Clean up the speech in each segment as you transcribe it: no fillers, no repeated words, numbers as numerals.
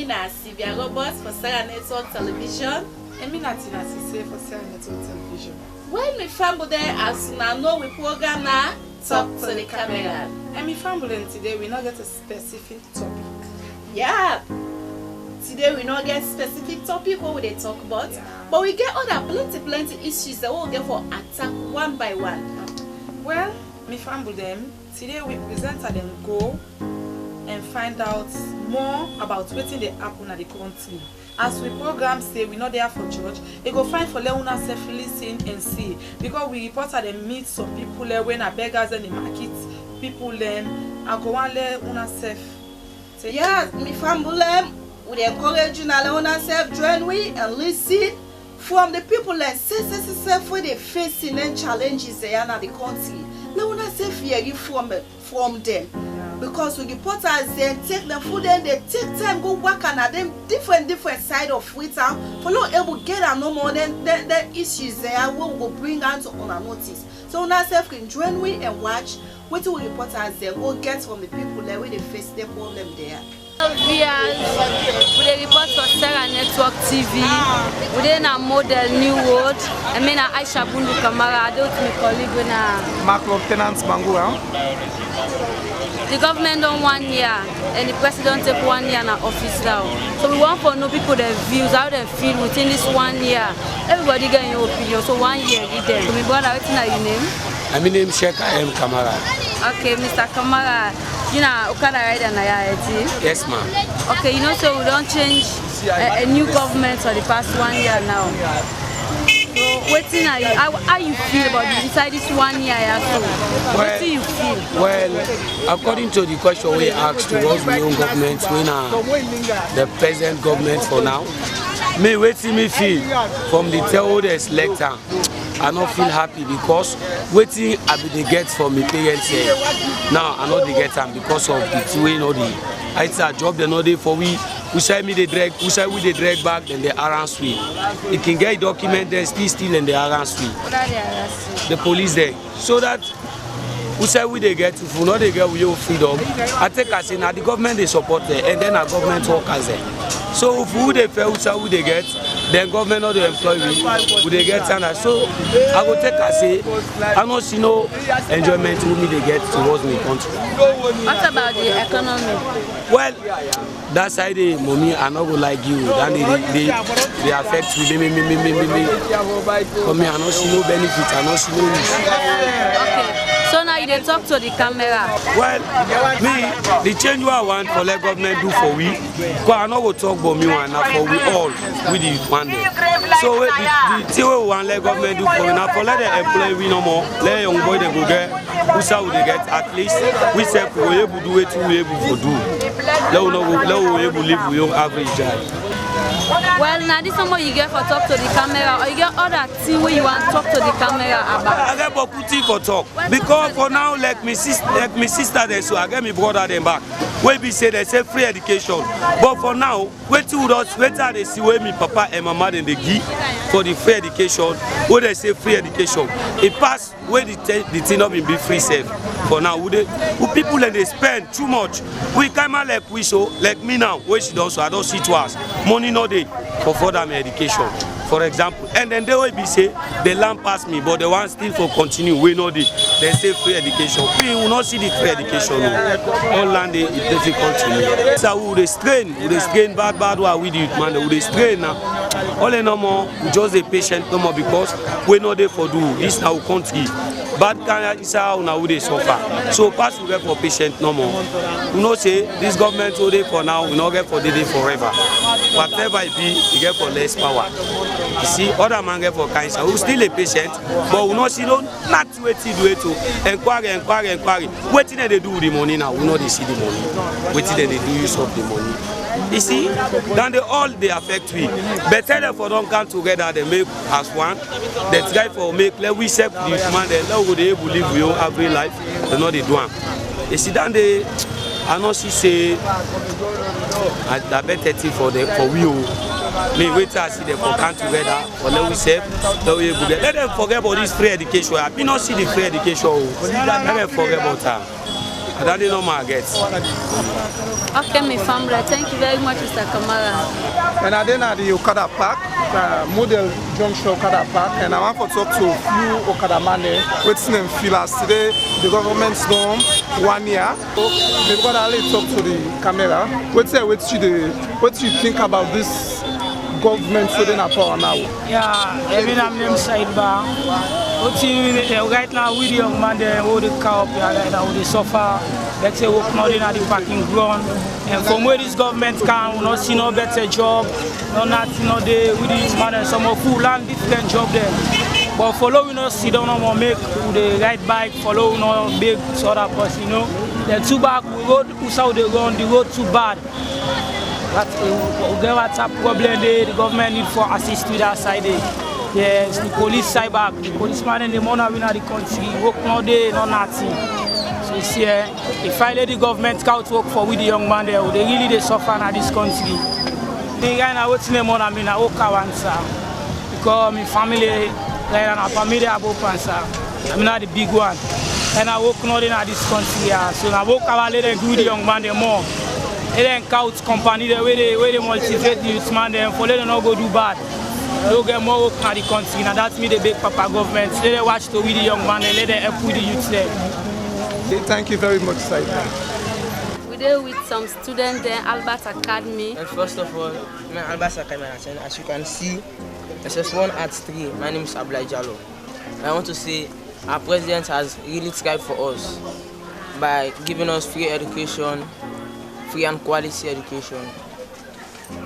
na Sylvia Roberts for SierraNetwork Television. And me Tina Sise for SierraNetwork Television. When me family there as now know we program na talk to the camera. And me family today we not get a specific topic. Yeah. Today we not get specific topic what we they talk about, but we get other plenty issues that we'll get for attack one by one. Well, me family them today we present them go and find out more about what they happen at the country. As we program say we not there for church, they go find for Leone self listen and see because we report that they meet some people there when are beggars in the market, people them I go and let una self. Yeah, me family we encourage you now Leone self join we and listen from the people that say for the facing and challenges they are in the country. Leone self hear from them. Because we report as they take them food and they take time go work and at them different side of Freetown for not able to get a no more than the issues there we will bring out on a notice. So now self can join we and watch what we report as they go get from the people there where they face their problem there. We report for SierraNetwork TV. We then a model New World. I mean Aisha Bundu Kamara. I don't my colleague na Mark Lieutenant Bangu. The government done 1 year and the president take 1 year in office now. So we want to know people their views, how they feel within this 1 year. Everybody get your opinion. So 1 year give them. So my brother, what's your name? My name is Sheikh Kamara. Okay, Mr. Kamara, you know Okada rider na ya eti? Yes, ma'am. Okay, you know so we don't change a new government for the past 1 year now. So waiting how you feel about this inside this 1 year so? What do you feel? Well, according to the question we asked towards the own government, when the present government for now, me waiting me feel from the oldest lecture. I don't feel happy because waiting I be the get from my parents now I not the get them because of the two way no the it's a job they know they for we say me the drag we the drag back then they arrange we. It can get document then still and they arrange we. The police there. So that we say we they get if we not they get we have freedom. I take as in the government they support there and then our government workers there. So if we they fail we they get then government not the employ we they get standard. So I go take as say I don't see no enjoyment we they get towards my country. What about the economy? Well, that side the money I not go like you. Then they affect me. For me I not see no benefit. I not see no use. Okay. So now you dey talk to the camera. Well, me the change what I want for let government do for we. Cause I not go talk about me one now for we all with the one day. So the thing we want let government do for we now for let the employee we no more. Let young boy they go get. Who say we they get at least we say we able do it we able for do. Let we able live with your average job. Well, now this is what you get for talk to the camera, or you get other thing where you want to talk to the camera about. I get beaucoup thing for talk because for now, like my sister there, so I get my brother them back. We be say they say free education, but for now, wait are they see where my papa and mama then they give for the free education. Where they say free education, it pass where the thing not be free safe. For now, who people and they spend too much. We come out like we so like me now, where she does so I don't see to us. Money no day for further education, for example. And then they will be say the land pass me, but the one still for continue. We know they say free education. We will not see the free education. All land is difficult to me. So we strain bad what we do, man. We strain now. All in no more, we just a patient no more because we know they for do this now country. Bad kind is how now they suffer. So pass we get for patient no more. We know say this government will for now, we not get for the day forever. Whatever it be, we get for less power. You see, other man get for cancer. We still a patient, but we not see no not waiting do it to inquiry. Waiting they do with the money now. We know they see the money. Waiting they do use of the money. You see, then they affect we. Better than for don't come together, they make as one. They try for make let we serve the man, they let we able to live your every life. They know they do them. You see, then they I know she say that better thing for we. Me wait till I see them come together for let we serve. Let them forget about this free education. I be not see the free education. Let them forget about that. That is not my guess. Okay, my family. Thank you very much, Mr. Kamara. And I then at the Okada Park, Model Junction Okada Park, and I want to talk to a few Okada man there. Waiting and feel as today the government's done 1 year. So they've got to talk to the camera. What do you think about this government sitting up power now? Yeah, I'm named Sidebar. Right now with the young man there, all the car up here right now, they suffer. Let's say work not in at the parking ground. And from where this government can, we not see no better job, no nothing, no day with this man and some of full and different job there. But follow we not sit down no make the right bike, follow we not big sort of person, you know. Then too bad we road how they run, the road too bad. But what's a problem there, the government need for assist with that side there. Yes, the police side back, the policeman in the morning in the country, work no day, no nothing. So you see, if I let the government out work for with the young man there, they really they suffer in this country. The guy now what's in the morning, I mean, I work answer. Because my family, like a family above answer. I'm not the big one. And I work not in this country, so I work our let them do the young man there more. They then count company the way they motivate the youth man there, for let them not go do bad. They get more work in the country, and that's me the big papa government. Let them watch to with the young man, let them help with the youth there. Thank you very much, Saida. We're there with some students there, Albert Academy. And first of all, my Albert Academy, as you can see, SS1 at 3. My name is Ablai Jallo. I want to say our president has really tried for us by giving us free education, free and quality education.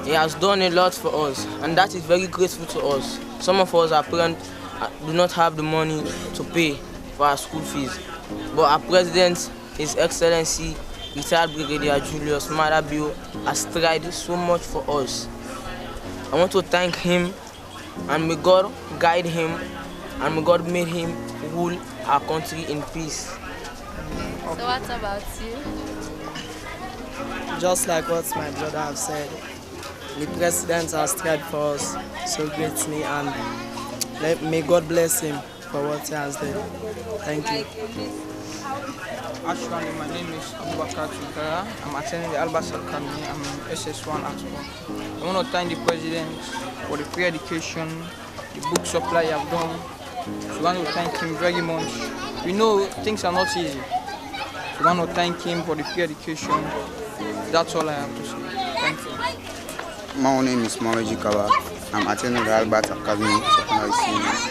He has done a lot for us, and that is very grateful to us. Some of us, our parents, do not have the money to pay for our school fees. But our president, His Excellency, retired Brigadier Julius Marabio, has tried so much for us. I want to thank him, and may God guide him, and may God make him rule our country in peace. So what about you? Just like what my brother have said, the president has tried for us so greatly, and may God bless him for what he has done. Thank you. Actually, my name is Abubakar Tukara. I'm attending the Albert Academy. I'm SS1 at 4. I want to thank the president for the free education, the book supply I've done. So I want to thank him very much. We know things are not easy. So I want to thank him for the free education. That's all I have to say. Thank you. My name is Mohamed Kawa. I'm attending the Albert Academy Secondary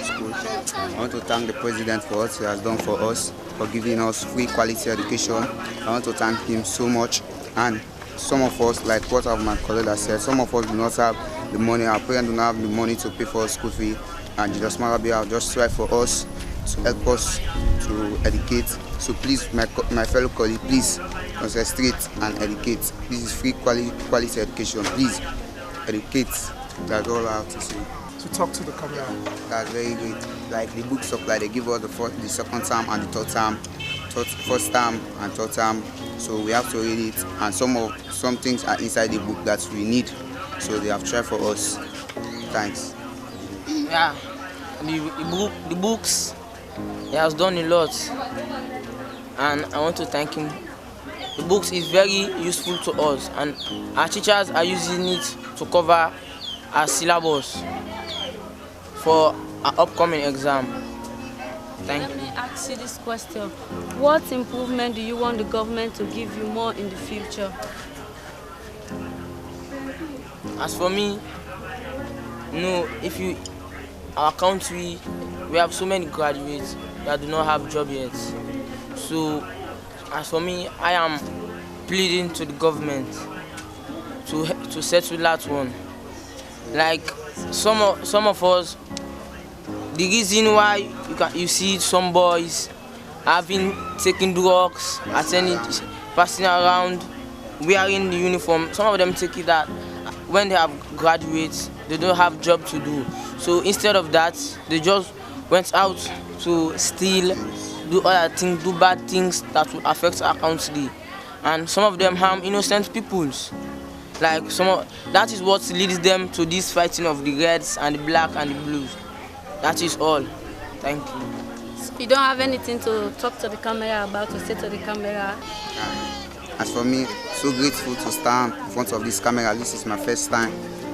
School. I want to thank the president for what he has done for us, for giving us free quality education. I want to thank him so much. And some of us, like what my colleague has said, some of us do not have the money, our parents do not have the money to pay for school fee. And just Marabia just try for us to help us to educate. So please, my fellow colleague, please concentrate and educate. This is free quality education. Please educate. That's all I have to say. To talk to the camera. That's very great. Like the book supply, they give us the second term and the third term, first term and third term. So we have to read it, and some things are inside the book that we need. So they have tried for us. Thanks. Yeah, the books, he has done a lot, and I want to thank him. The books is very useful to us, and our teachers are using it to cover our syllabus for our upcoming exam. Thank you. Let me ask you this question. What improvement do you want the government to give you more in the future? As for me, our country, we have so many graduates that do not have job yet. So, as for me, I am pleading to the government to settle that one. Like some of us, the reason why you see some boys having taken drugs, passing around, wearing the uniform. Some of them take it that when they have graduates, they don't have job to do. So instead of that, they just went out to steal, do other things, do bad things that will affect our country. And some of them harm innocent peoples. Like that is what leads them to this fighting of the reds and the black and the blues. That is all. Thank you. You don't have anything to talk to the camera about, to say to the camera? As for me, so grateful to stand in front of this camera. This is my first time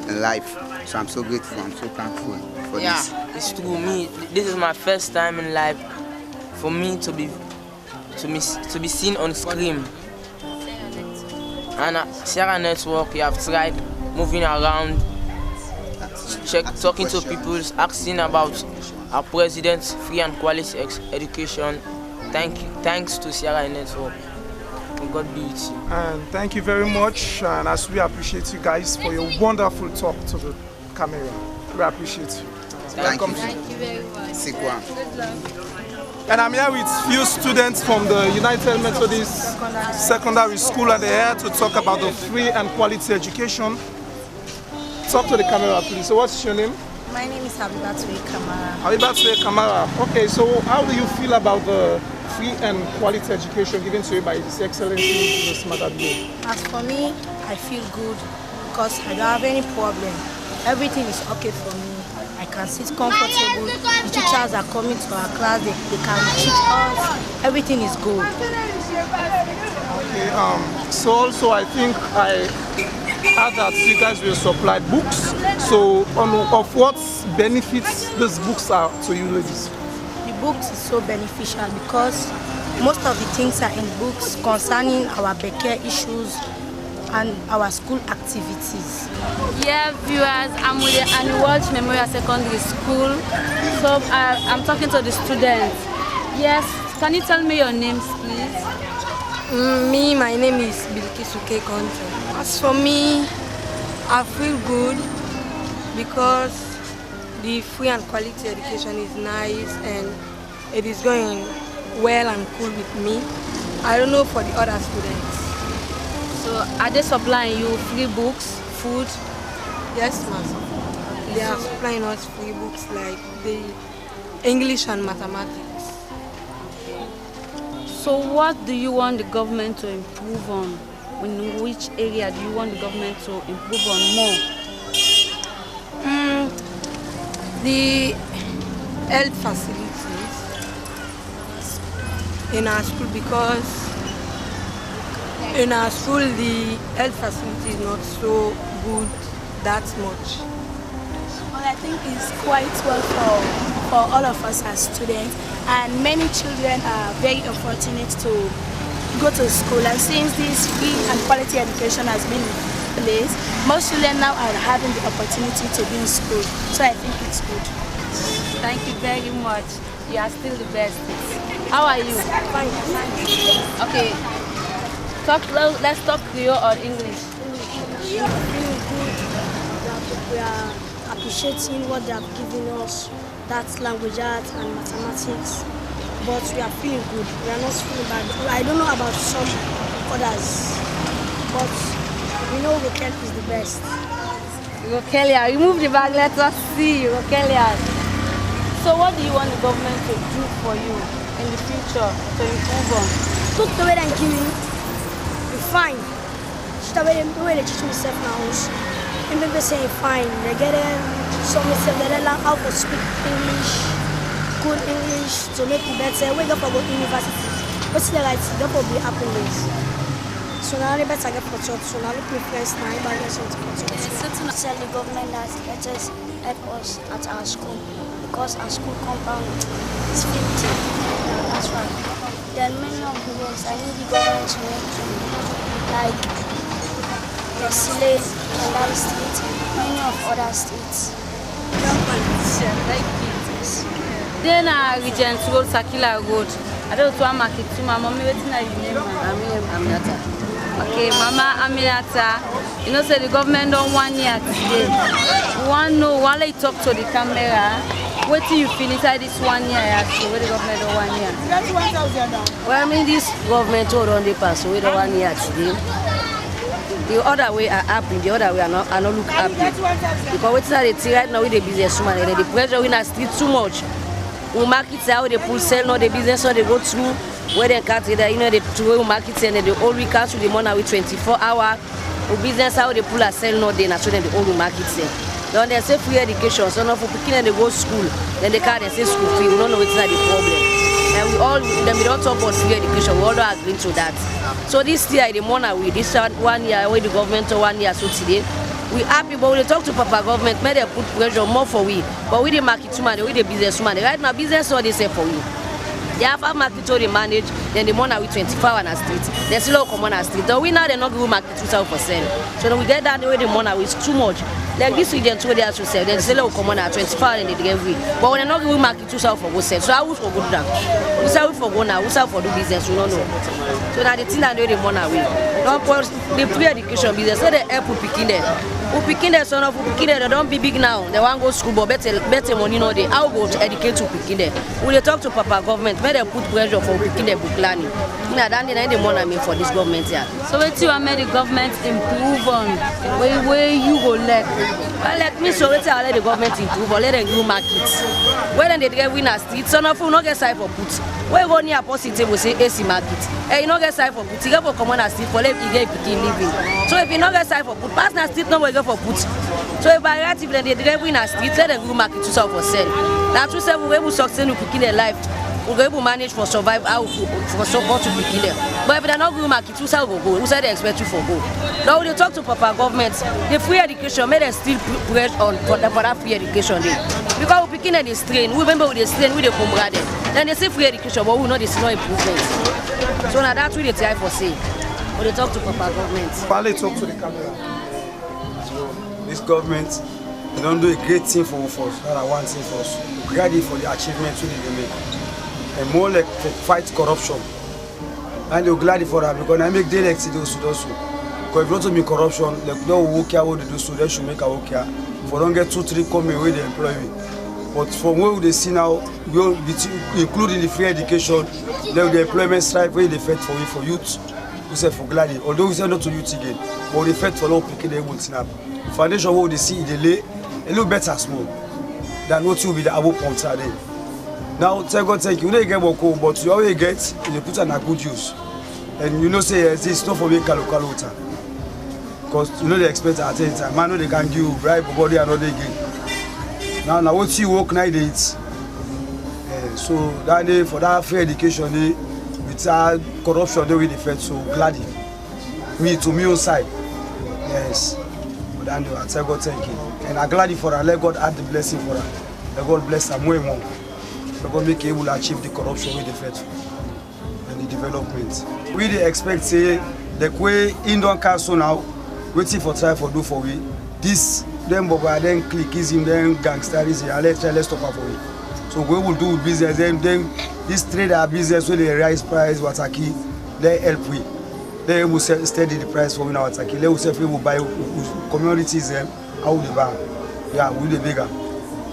in life, so I'm so grateful. I'm so thankful for this. Yeah, it's true. This is my first time in life for me to be seen on screen. And SierraNetwork, we have tried moving around, talking to people, asking about our president's free and quality education. Thanks to SierraNetwork. God be with you. And thank you very much. And as we appreciate you guys for your wonderful talk to the camera. We appreciate you. Thank you. Thank you very much. Sick one. Good luck. And I'm here with few students from the United Methodist Secondary School, and they're here to talk about the free and quality education. Talk to the camera, please. So what's your name? My name is Habibatwe Kamara. Habibatwe Kamara. Okay, so how do you feel about the free and quality education given to you by His Excellency Ms. Madabio? As for me, I feel good because I don't have any problem. Everything is okay for me. I can sit comfortable. The teachers are coming to our class. They can teach us. Everything is good. Okay. So also I think I heard that you guys will supply books. So of what benefits these books are to you ladies? The books is so beneficial because most of the things are in books concerning our Becker issues and our school activities. Yeah, viewers, I'm with the Annie Memorial Secondary School. So I'm talking to the students. Yes, can you tell me your names, please? My name is Bilkisuke Konte. As for me, I feel good because the free and quality education is nice and it is going well and cool with me. I don't know for the other students. So are they supplying you free books, food? Yes, ma'am. They are supplying us free books like the English and mathematics. So what do you want the government to improve on? In which area do you want the government to improve on more? The health facilities in our school, because in our school the health facility is not so good that much. Well, I think it's quite well for all of us as students, and many children are very unfortunate to go to school, and since this free and quality education has been in place, most children now are having the opportunity to be in school, so I think it's good. Thank you very much. You are still the best. How are you? Fine. Okay. Let's talk Creole or English. We are feeling good that we are appreciating what they have given us, that language arts and mathematics, but we are feeling good. We are not feeling bad. I don't know about some others, but we know Rokel is the best. Rokelia, remove the bag, let us see. Rokelia. So what do you want the government to do for you in the future to improve on? Took the way and give me. Fine. She the way they teach myself now. And then they say fine. They get some myself they learn how to speak English, good English, to make it better. We go for go university. What's the right? They will be happy days. So now they better get for church. So now look me first now. Everybody gets into church. It's to tell the government that let us help us at our school, because our school compound is 50. That's right. There are many of the works I need the government to make, like the Sile and that state, many of other states. Then Regent Road, Sakila Road. I don't know to market to my mommy waiting at your name. Aminata. Okay, Mama Aminata. You know, say the government don't want you today. We want to know, while they talk to the camera, what do you feel inside this 1 year? Actually, what the government don't want you? That's 1,000 now. Well, I mean, this government hold on the pass, so we don't want you today. The other way are happy, the other way are not look happy. Because what's that they right now with the businesswoman, and the pressure in the street too much. We market how they pull sell, now the business how they go through, where they can't either, you know, the two market and the whole week out to the money with 24 hours. The business how they pull and sell, no day, so then the whole market sell. Then they say free education, so now for picking and they go to school, then they can't say school free, we don't know what's not the problem. And we don't talk about free education, we all agree to that. So this year, the money we this 1 year, with the government 1 year, so today, we happy, but we talk to Papa government, may they put pressure more for we. But we the market woman, we the business woman. Right now, business all they say for we. They have a market to manage, then the money with 24 on the street. They still come on the street. The winner they not give market 2,000%. So then we get that the way the money is too much. Like this region to the to sell, then still come on at 24 and they give. But when they not give market 2,000 for go sell, so I will for go down. We sell for go now, we sell for do business, we don't know. So now the thing that the money away. Don't put the free education business, so they help picking there. Who picking their son of who picking there, they don't be big now. They want to go school, but better money no they. How go to educate to picking there? We they talk to Papa government, may they put pressure for picking their book learning. Now that's the money I mean for this government here. So what you want the government improve on? Where you go let? Well, let me so I let the government improve or let them do markets. When they get winners, it's son of who not get side for put. Where go near positive we say AC market. Hey, you not get side for put. You get for common as street for let you get picking living. So if you not get side for put, pass na street no for put. So if I relative then they drive in a street, let them go market to sell for sell. That's why we will succeed in picking their life. We will able manage for survive how for support to picking them. But if they're not going market to sell go, who said they expect you for go? Now they talk to Papa government, the free education may they still press on for that free education day. Because we picking the strain, we remember with the strain with the comrade. Then they say free education, but we know there's no improvement. So now that's what they try for say. But they talk to Papa government. Finally talk to the camera. This government, they don't do a great thing for us, not one thing for us. We ready for the achievements we make. And more like for fight corruption. And they're glad for that because I make direct to those also. Because if you don't make corruption, like no work here what they do, so they should make a work here. If we don't get 2-3 coming where they employ me. But from what they see now, including the free education, the employment strive where they fight for youth. We say for Glady, although we say not to youth again, but the effect for long people they will snap. Foundation what they see they lay a little better small than what you be the above pumps are there. Now thank God thank you. You know you get more cool, but you always get you put on a good use. And you know say it's not for me local water. Because you know they expect at any time. Man know they can give you bribe body another again. Now what you work 9 days. So that day for that free education day. Corruption they will defend so gladly. Me to me own side. Yes. But then I tell God thank you. And I'm glad for her. Let God add the blessing for her. Let God bless her more and more. Let God make her able to achieve the corruption we defend and the development. We they expect say the way Indian council now waiting for try for do for we. This them boba then clickism then gangsterism and let's stop her for we. So we will do business then this trader business where they rise price wataki, they help we. They will steady the price for we now wataki. They will say we will buy communities them how they buy. Yeah, we the bigger.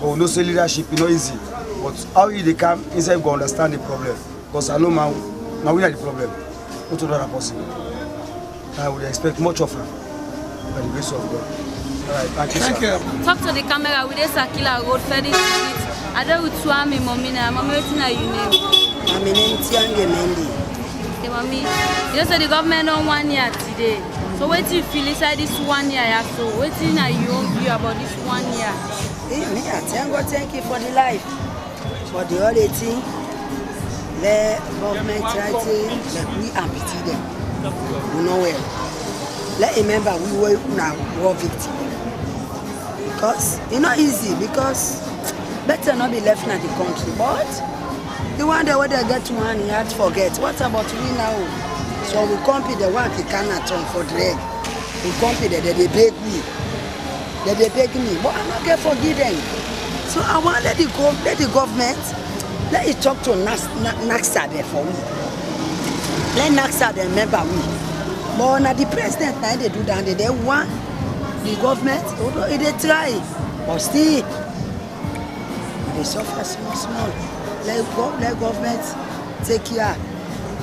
But no say leadership is not easy. But how they come inside go understand the problem. Because alone now we are the problem. Not another person. I would expect much of her by the grace of God. Alright, thank you. Talk to the camera with this Akila road, Fedi Street. I don't know what you mommy now. Mommy, what's your name? My name is Tiange Mendy. Okay, mommy. You say the government on 1 year today. So what do you feel inside this 1 year? So what do you view about this 1 year? Thank you for the life. For the only thing, the government try to let we amputee them. We know well. Let remember we were now war victims. Because it's not easy because better not be left in the country, but the one that they get one, you have to forget. What about we now? So we compete the one he cannot turn for drag. We compete that they beg me. That they beg me, but I'm not going to forgive them. So I want let the government, let it talk to Naxa there for me. Let Naxa there remember me. But now the president now they do that, they want the government, they try, but still. They suffer small. Let government take care.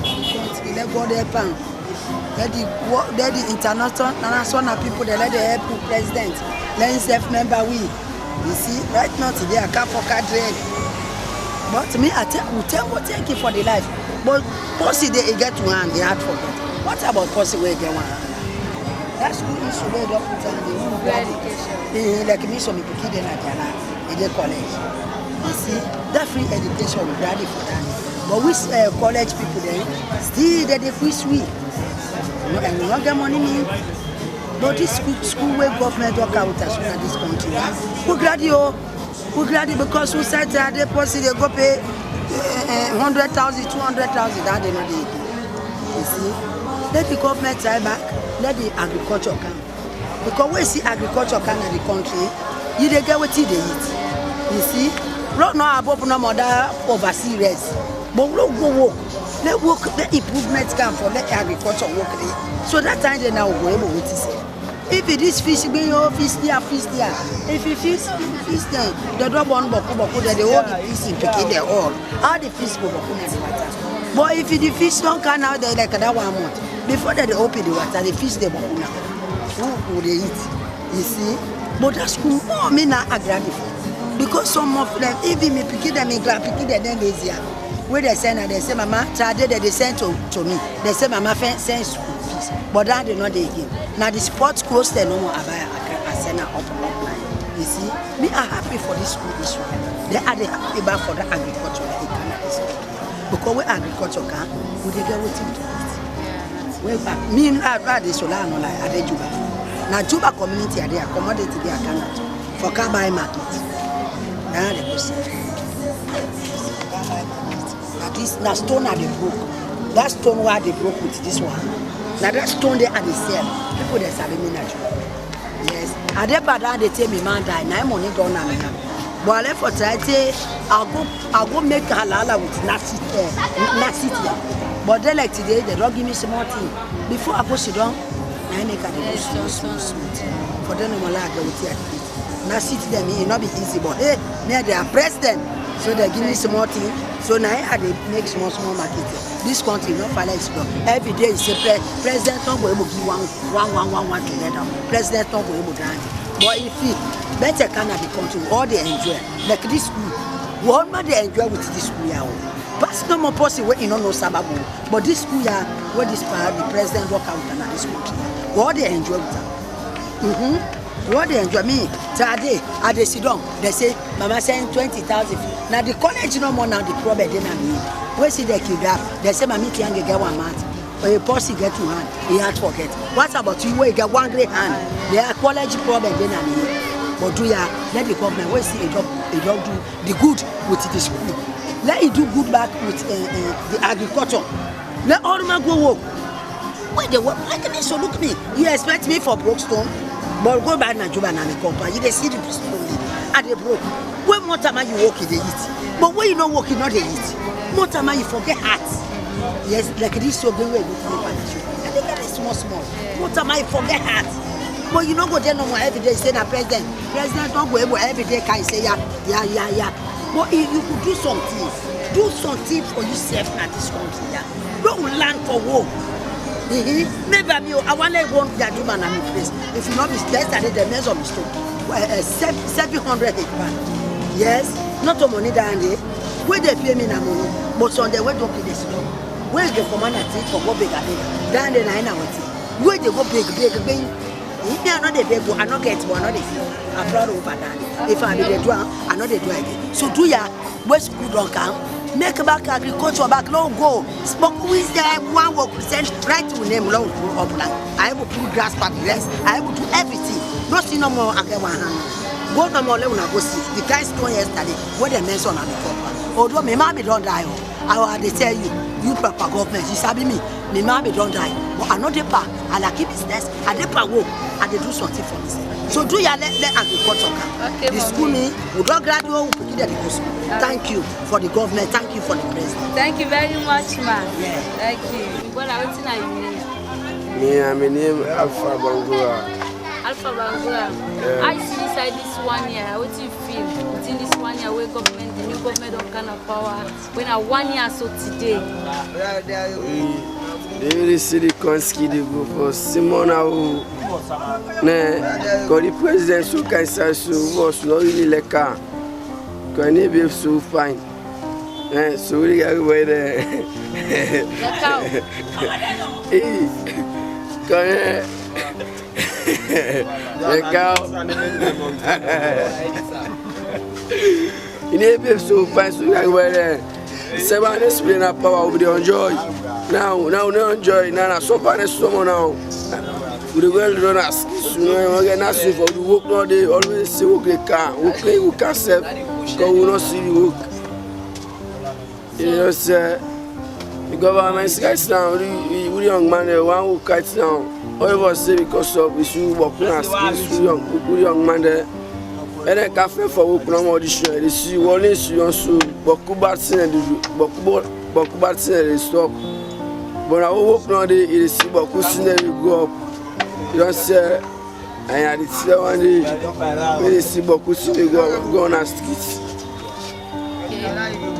Let God help them. Let the international people, they let the help the president. Let himself remember we. You see, right now today I can't forget dread. But me, thank you for the life. But Pussy they get one, they have to forget. What about Pussy where get one? That's good issue where they put on the education. Like me, so me put it in a college. You see, that free education, we're ready for that. But we college people then, still they free sweet. And we don't get money me. But this school where government work out as soon as this country. We graduate because we said that they possibly go pay 100,000, 200,000. That they not do. You see, let the government try back. Let the agriculture come. Because we see agriculture come in the country, you they get what they eat. You see, right now above no mother overseas. But we don't go work. Let improvements come for let agriculture work there. So that time they now go able to say. If it is fish, be your fish there. If you fish there, the dog one boku, they hold the fish in picking their all. How the fish go boku in the water. But if the fish don't come out there like that 1 month, before they open the water, the fish they boku now. Who they eat? You see? But that's cool. Oh, me not agree. Because some of them, even me picking them in glass, picking them easier. Where they say, Mama, Saturday they send to me. They say, Mama, send school fees. But that they not they again. Now the sports close, they no more abaya. I send her up online. You see, me are happy for this school this one. They are happy about for the agriculture in Canada. Because we agriculture can, we they get what to eat. Me and this solar no like at Juba. Now Juba community are there, commodity they are Canada for car buy market. Now they go see. This now stone are they broke. That stone where they broke with this one. Now that stone they are the sell. People they sell me natural. Yes. And they bad they tell me man die. Now money gone and come. But I left for try I'll go make halala with nasi here. But they like today they don't give me some more thing. Before I go sit down, I make a smooth. For them no more like with it. Now sit them it not be easy, but hey, now they are president. So they give me some more thing. So now I make small market. This country not follow it. Every day is a president not go able to give one together. President not go able to grant. But if it better Canada the country, all they enjoy. Like this school. What not they enjoy with this school here? Pass no more possible where you know sababu. But this school here, where this part the president work out in this country. What they enjoy with that. What they enjoy me today at the sit down, they say Mama send 20,000. Now the college no more now the problem they not me. Where see they kidnap? They say Mama can get 1 month. Or a posse get 2 hand, he had forget. What about you where you get 1 great hand? They are college problem they not me. But do ya let the government where see a job do the good with the school. Let it do good back with the agriculture. Let all the man go work. Where they work? Look at me, so look at me. You expect me for Brookstone? But go back to Juba and the company. You see the slowly. And they broke. When more time you work, they eat. But when you not working, not they eat. More time you forget hearts. Yes, like this so very well. And they get it small. More time you forget hearts. But you don't go there no more every day. Say na president don't go able every day. Can say yeah. But if you could do something for yourself at this country. Yeah. Don't land for war. Maybe I want to go to the Juba and place. If you not be less than the measure of the store, 700 hectares. Yes, not the money down there. Where they pay me na money, but on the way don't pay this store. Where the commander take for go bigger? Down there na what? Where they go big. If they are not the big, I not get one. I proud over that. If I be the do, I not the do again. So do ya West school don't come. Make back agriculture back, long go. Spoke with them 1% right to name long upland. I will put grass back rest. I will do everything. Don't see no more again one hand. Go no more when I go see. The guys stone yesterday, what they mentioned on the proper. Although my mommy don't die, I will tell you papa government, you sabi me. My mommy don't die. But I know the part, I like business, I dey pa work, I dey do something for myself. So do ya let agriculture come. Okay, the school me, we don't graduate, we put it at the school. Thank you for the government, thank you for the president. Thank you very much, ma. Yeah. Thank you. What are your name? My name Alpha Bangura. Alpha Bangura. Yeah. I see inside this 1 year, what do you feel within this 1 year where government, the new government don't kind of power, when a 1 year so today? They really see the Konski they go for Simona who the president so can say so was not really like car. Can he be so fine? So we got away there. The cow. He never so fine, so we got away there. Seven explain our power we dey enjoy. Now we enjoy. Now some parents some now. We dey well run as you know we get nothing for the work now dey always say work dey can. We can serve because we not see the work. You know say the government guys now we young man one who kite now. However say because of we should work as we young man there. And then cafe for work no more audition. They see one is you also beaucoup batting and beaucoup batting and stop. But I work now they see beaucoup scenery go up. You don't say and I see one day they see beaucoup scenery go on a street.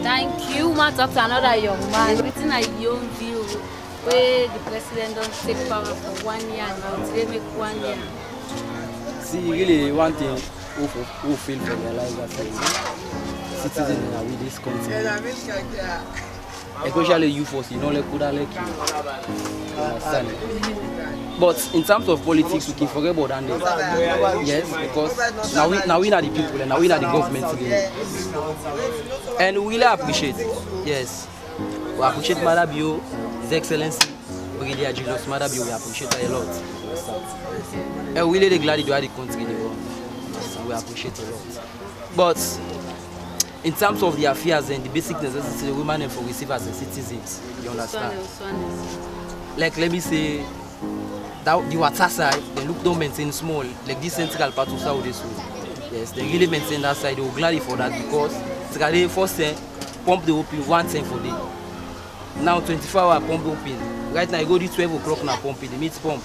Thank you. We talk to another young man. Within a young view where the president don't take power for 1 year now. They make 1 year. See, really one thing who feel for their lives as citizens in this country. Especially you folks, you know, like you understand. But in terms of politics, we can forget about that. Yes, because now we are the people and now we are the government today. And we really appreciate, yes, we appreciate Madam Bio, His Excellency, Brigadier Julius Madam Bio, we appreciate her a lot. And we really glad to have the country they want. We appreciate a lot. But in terms of the affairs and the basic necessities the women for receive as a citizens, you understand? Like let me say that the water side, they look don't maintain small, like this central part of South this way. Yes, they really maintain that side. They will gladly for that because they first pump the open 1 cent for day. Now 24-hour pump open. Right now you go to 12 o'clock now pumping the meat pump.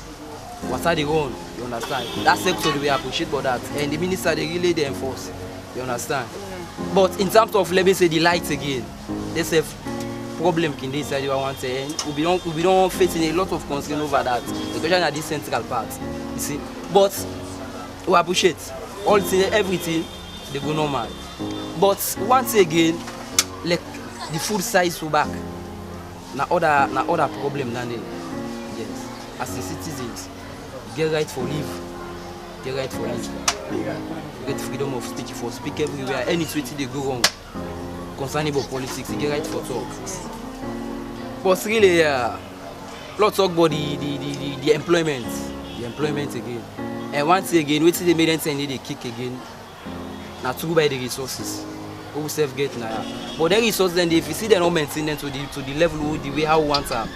Water they run, you understand? That sector we appreciate about that. And the minister they really they enforce. You understand? But in terms of let me say the lights again, there's a problem in this side you want to say. We don't facing a lot of concern over that, especially at this central part. You see? But we appreciate all everything they go normal. But once again, like the food size go back. Na other problem than they. Yes. As a citizens, get right for live, get right for live. Get freedom of speech for speak everywhere. Any tweet they go wrong concerning about politics, you get right for talk. But really, let's talk about the employment. The employment again. And once again, wait till they made them they kick again. Now to by the resources. Who self get now. But the resources then if you see them not maintain them to the level the way how we want them.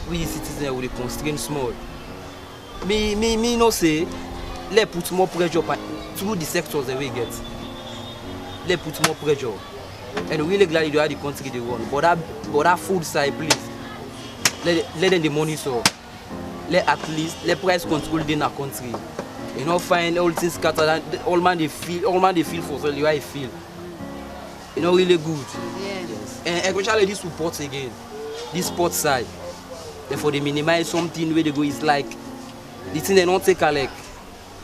We citizens will constrain small. Me no say let's put more pressure through the sectors that we get. Let's put more pressure. And we're really glad you have the country they want. But that food side, please. Let them the money so. Let price control in our country. You know, find all things scattered. All man they feel for so I feel. You know, really good. Yeah. Yes. And especially this support again. This sport side. Therefore they minimize something where they go is like the thing they don't take like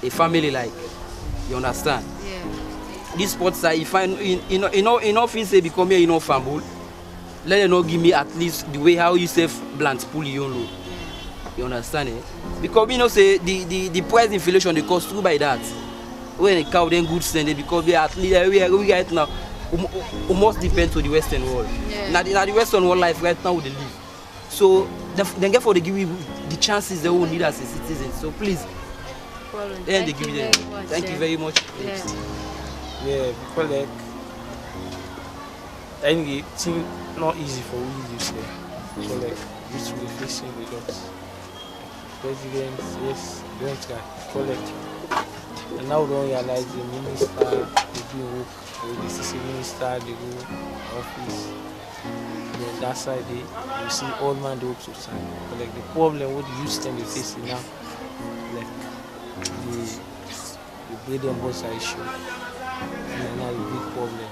a family like. You understand? Yeah. This sport side, if I in office they become here, fumble. Let them not give me at least the way how you save blunt pull you low. You understand it? Because say the price inflation they cost through by that. When the cow then good standard because we at least we right now almost depend to the Western world. Yeah. Now the Western world life right now they live. So then therefore they give you the chances they will need as a citizen. So please, then they give you them. Thank you very much. Yeah, because like I think it's not easy for we to say. So like this will be facing with us. President, yes, don't try, collect. And now don't realize the minister they do work with the CC minister, they go office. Then that side you see all man the works to sign. But like the problem with the youth them they facing now, like the bread and butter issue. And now the big problem.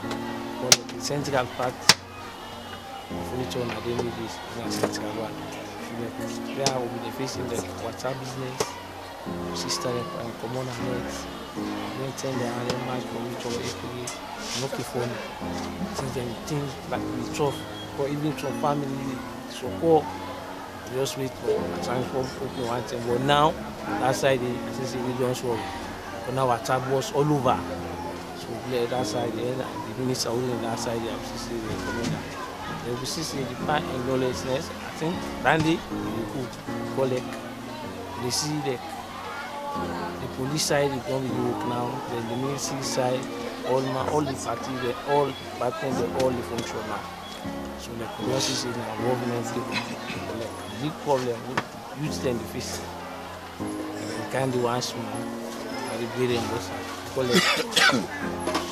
But like the central part of Freetown I don't need this, and central one. There will be facing like water business, sister and common net, then tend the animals for each other equally, not phone. Things like we trust or even from family support, just wait for time for open one thing. But now that side is we don't work. But now water was all over. So that side the minister holding that side the common. They will see the part in lawlessness. I think Randy will collect. They see the police side is going to work now, then the military side, all the parties, they all partners, they all the function now. So the police is in our government, the big problem, youth then the face. They can't do one small, and the great and collect.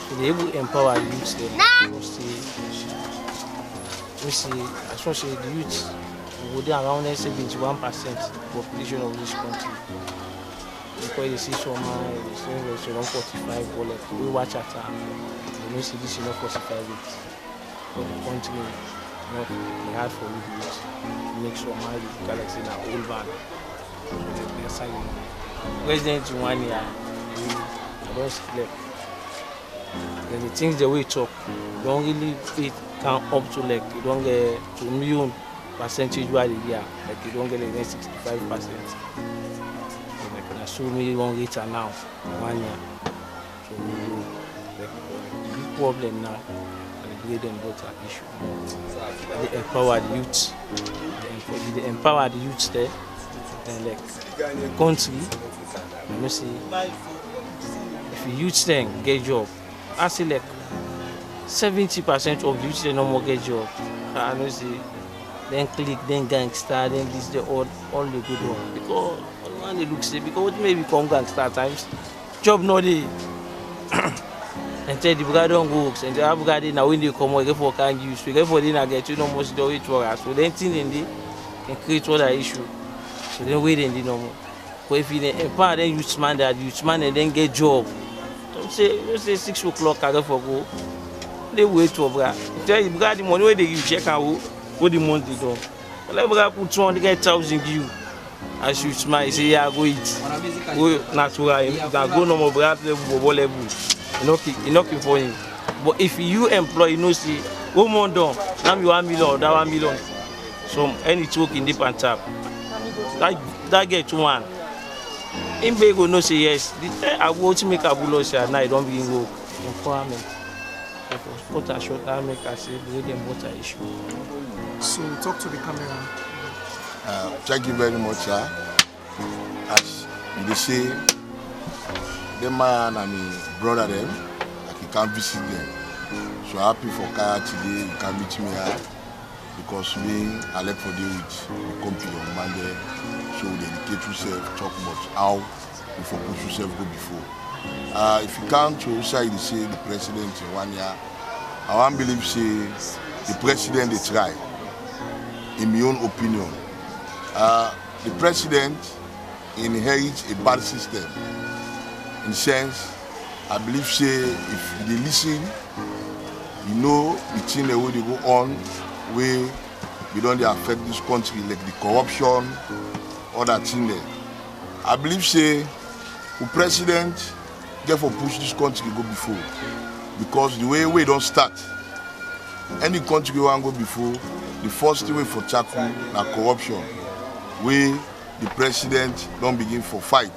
So they able to empower the youth then. We see, especially the youth, within around 71% population of this country. Because you see some, they say 45, but like we watch at time, you know, see this is not 45 weeks. But the country, not they hard for you to make some money, galaxy in an old van. They're saying, President in 1 year, I don't sleep. Then the things the way talk, don't really fit can up to like you don't get 2 million percentage by the year, like you don't get like 65%. So we won't get now 1 year. So we like the big problem now, the great and daughter issue. They empower the youth. They empower the youth there. Then like the country, you see, if the youth then get job, I see like 70% of the youth they no more get job. I know see, then click, then gangster, then this, the all the good one because. And they look say because maybe come gangster times job no dey and tell the guy don't go and the other guy now when they come out get for can use we get for they get you know most do it for us so then thing in the can create other issue so then wait in the no more but if you empower then youth man and then get job don't say 6 o'clock I get for go they wait for bra tell the guy the money where they give check and what the month they do like bra put 200,000 give you. As you smile, you say, yeah, go eat. Go natural, go no more level, you know for him. But if you employ, you know, see, go more down, now you 1 million, that 1 million. So any talk in deep and tap. That get one. In big go no say yes. I go to make a bull say now I don't begin go empowerment. Put a short I make I say the way water issue. So talk to the camera. Thank you very much, sir. As they say, the man and my brother them, like you can visit them. So happy for Kaya today, you can meet me here because me, I left for the with the company on Monday. So dedicate yourself, talk about how you focus yourself go before. If you come to say they say the president in 1 year, I won't believe say the president is right. In my own opinion. The president inherits a bad system. In sense, I believe say if they listen, you know the thing the way they go on, where we don't affect this country like the corruption, all that thing there. I believe say the president therefore push this country to go before. Because the way we don't start, any country we want to go before, the first way for tackle na corruption. Where the president don't begin for fight.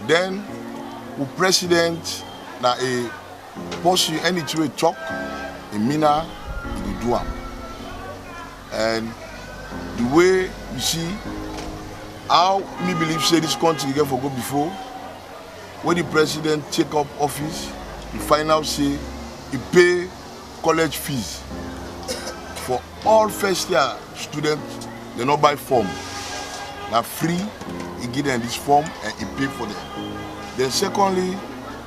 Then the president na a pursue anything we talk, a mina he do am. And the way you see how me believe say this country get for go before, when the president take up office, he find out say he pay college fees for all first year students. They not buy form. Now free, he give them this form and he pay for them. Then secondly,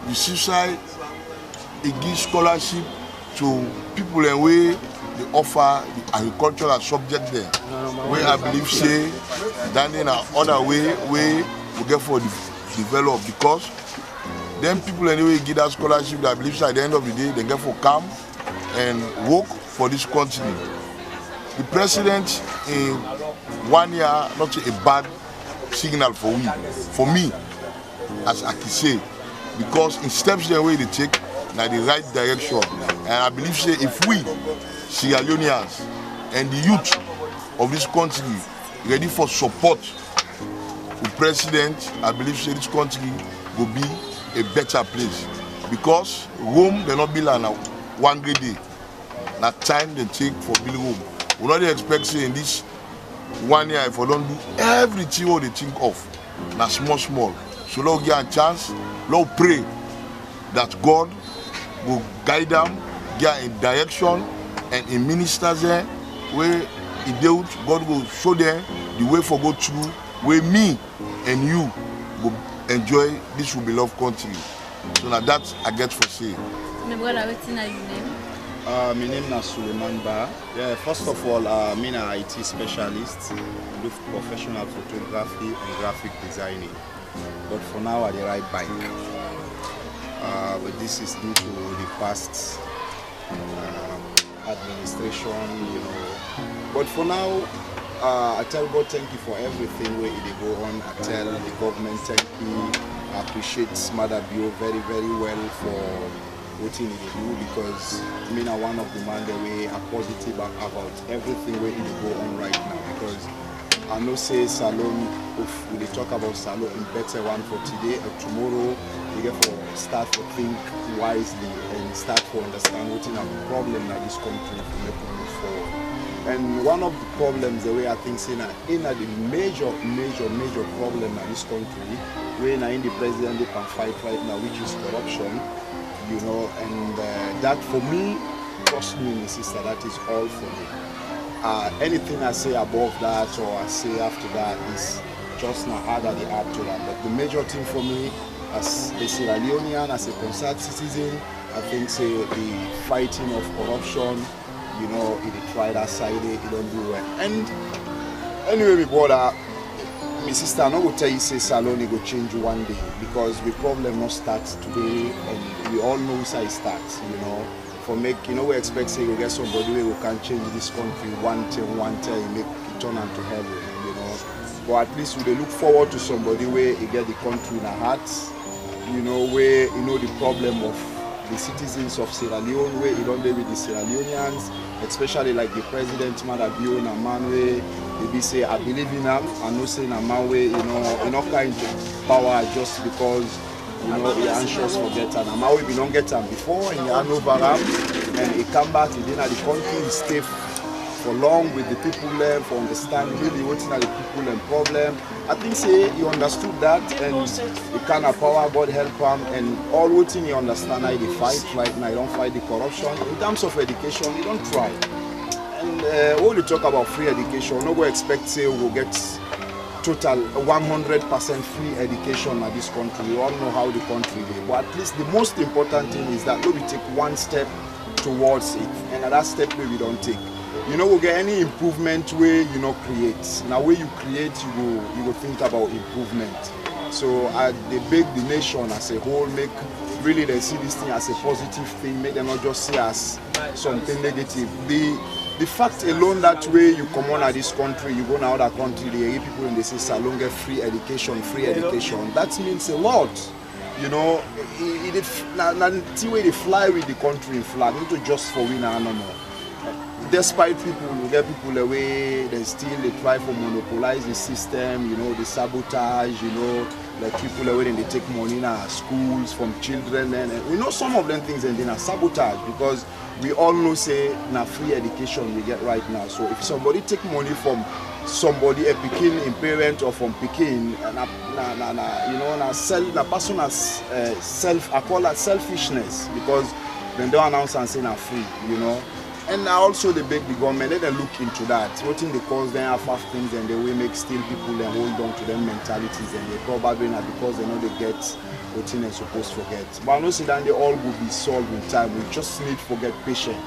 the suicide, he gives scholarship to people in way they offer the agricultural subject there. Where I believe say that in another way we get for develop because then people anyway give that scholarship that I believe at the end of the day they get for come and work for this country. The president in 1 year not a bad signal for me as I can say because in steps the way they take now the right direction and I believe say if we Sierra Leoneans and the youth of this country ready for support the president, I believe say this country will be a better place because Rome they not build on one great day. na time they take for building home. We not dey expect say in this 1 year if we don't do everything what they think of. Na small. So let's get a chance. Let's pray that God will guide them, get in direction, and in ministers there where he dealt, God will show them the way for go through, where me and you will enjoy this will be love country. So now that I get for say. My brother, what's your name? My name is Suleiman Ba. Yeah, first of all, I'm an IT specialist, do professional photography and graphic designing. But for now, I ride bike. But this is due to the past administration, you know. But for now, I tell God thank you for everything where it go on. I tell the government thank you. I appreciate Mother Bio very, very well for what he need to do, because me are one of the man that we are positive about everything where it go on right now, because I know say Salon, if we talk about Salon in better one for today or tomorrow, we get for start to think wisely and start to understand what is the problem that this country to make move forward. And one of the problems, the way I think say in the major problem in this country, when in the president they can fight right now, which is corruption. You know, and that for me, trust me, my sister, that is all for me. Anything I say above that or I say after that is just not add to that. But the major thing for me, as a Sierra Leonean, as a concerned citizen, I think say the fighting of corruption, you know, it try that side, it don't do well. And anyway, my brother, my sister, I'm not going to tell you say Salon go change one day, because the problem not start today, and we all know how it starts, you know. For make, you know, we expect say you get somebody who can change this country one time, make it turn into heaven, you know. But at least we look forward to somebody where you get the country in a heart, you know, where you know the problem of the citizens of Sierra Leone, where you don't live with the Sierra Leoneans, especially like the president, Mother Bio, a man where they say I believe in him, and not saying a man where you know kind of power just because you know he anxious for get and a man where we don't get him before and he hand over him and he come back, he didn't have the country, he stay for long with the people there for understand really what's the people and problem. I think say he understood that and he kind of power God help him, and all what he understand how they fight right now, he don't fight the corruption. In terms of education, he don't try. And when we talk about free education, no go expect say we will get total 100% free education in this country. We all know how the country is. But at least the most important thing is that we take one step towards it, and that step we don't take. You know, we'll get any improvement where you know create. Now where you create, you go think about improvement. So they beg the nation as a whole, make really they see this thing as a positive thing, make them not just see as something negative. The fact alone that way you come on at this country, you go to another country, they hear people and they say Salon get free education, that means a lot. You know, the way they fly with the country in flag, not just for winner animal. Despite people, you get people away, they try to monopolize the system, you know, the sabotage, you know, like people away and they take money in our schools from children, and we know some of them things and then are sabotage, because we all know say na free education we get right now. So if somebody take money from somebody, a Pekin in parent or from Pekin, you know, na person as I call that selfishness, because they don't announce and say na free, you know. And also they beg the government, let them look into that. What in the cause they have things and they will make still people and hold on to them mentalities, and they probably not because they know they get what they're supposed to get. But I know see that they all will be solved in time. We just need to get patient.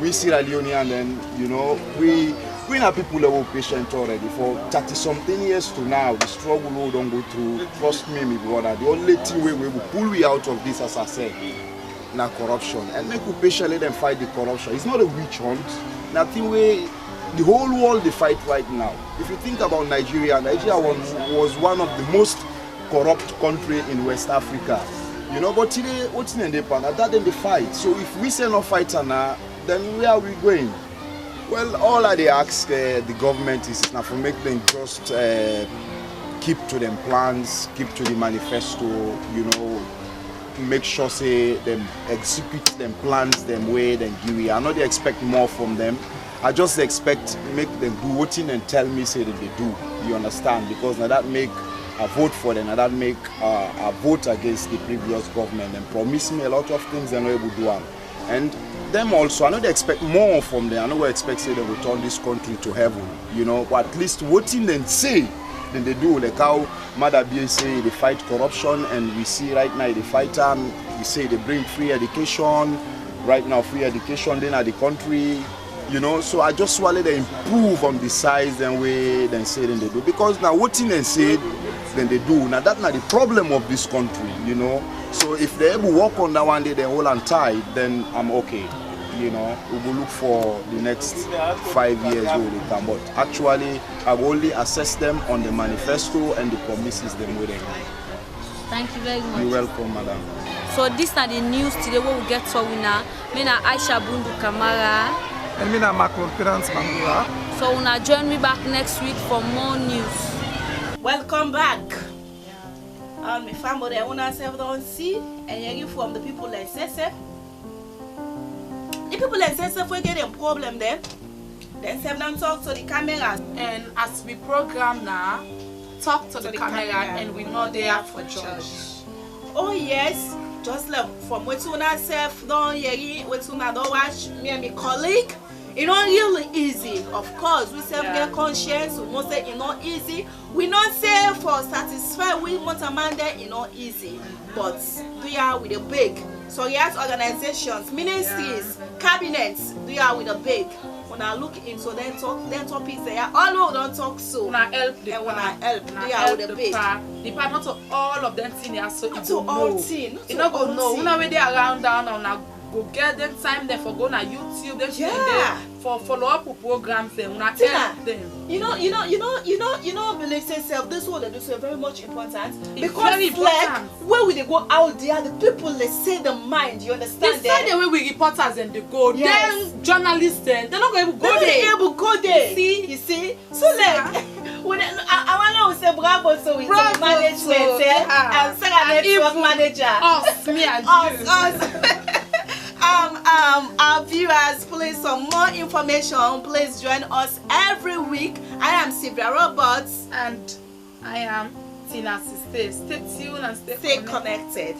We Sierra Leone, and then you know we have people that were patient already for 30-something years to now. The struggle we don't go through. Trust me, my brother. The only thing we will pull we out of this, as I said, now corruption, and make you patient, let them fight the corruption. It's not a witch hunt. Nothing way the whole world they fight right now. If you think about Nigeria was one of the most corrupt country in West Africa. You know, but today what's in the pan? That then they fight. So if we say no fighter now, then where are we going? Well, all I they ask the government is now for make them just keep to them plans, keep to the manifesto, you know. make sure say them execute them plans them way then give. I know they expect more from them. I just expect make them do what in and tell me say that they do. You understand? Because now that make a vote for them, and that make a vote against the previous government and promise me a lot of things they're not able to do. And them also, I know they expect more from them. I know we expect say they will turn this country to heaven, you know, but at least what in them say then they do, like how Mother B say they fight corruption, and we see right now they fight them. We say they bring free education, right now free education then at the country, you know. So I just want to improve on the size and way then say then they do, because now what in them say then they do. Now that's not the problem of this country, you know. So if they able work on that one day, they hold on tight, then I'm okay. You know, we will look for the next 5 years where they come. But actually, I will only assess them on the manifesto and the promises them with them. Thank you very much. You're welcome, madam. So this is the news today what we get for winner. Me na Aisha Bundu Kamara. And me na Macron Parents Mangura. So una join me back next week for more news. Welcome back. My family, I want to serve don't see, and you hear from the people like Sese. The people like Sese will get a problem then serve them talk to the camera. And as we program now, talk to the camera, and we know they are for judge. Oh yes, just like from what you self don't hear, what you don't watch me and my colleague. It's not really easy. Of course, we self get conscience. We must say it's not easy. We not say for satisfy. We want a man there. It's not easy. But we are with a big. So yes, organizations, ministries, cabinets. We are with a big. When I look into them topics, they are all don't talk so. When I help the when I help, they are with a big. The part not to all of them things. So not to all things. You not go know. When I they around down on go get them time there for go on YouTube, them there for follow up programs them, not help them. You know, believe yourself. This one is very much important. It's because very important. Where will they go out there? The people they say the mind. You understand? They the way we reporters and they go. Yes. Then journalists they're not going to go there. They're able to go there. You see. So like. When I want to say bravo to the management and SierraNetwork manager. Us, me and us. Our viewers, please, for more information, please join us every week. I am Sylvia Roberts and I am Tina Siste. Stay tuned and stay connected.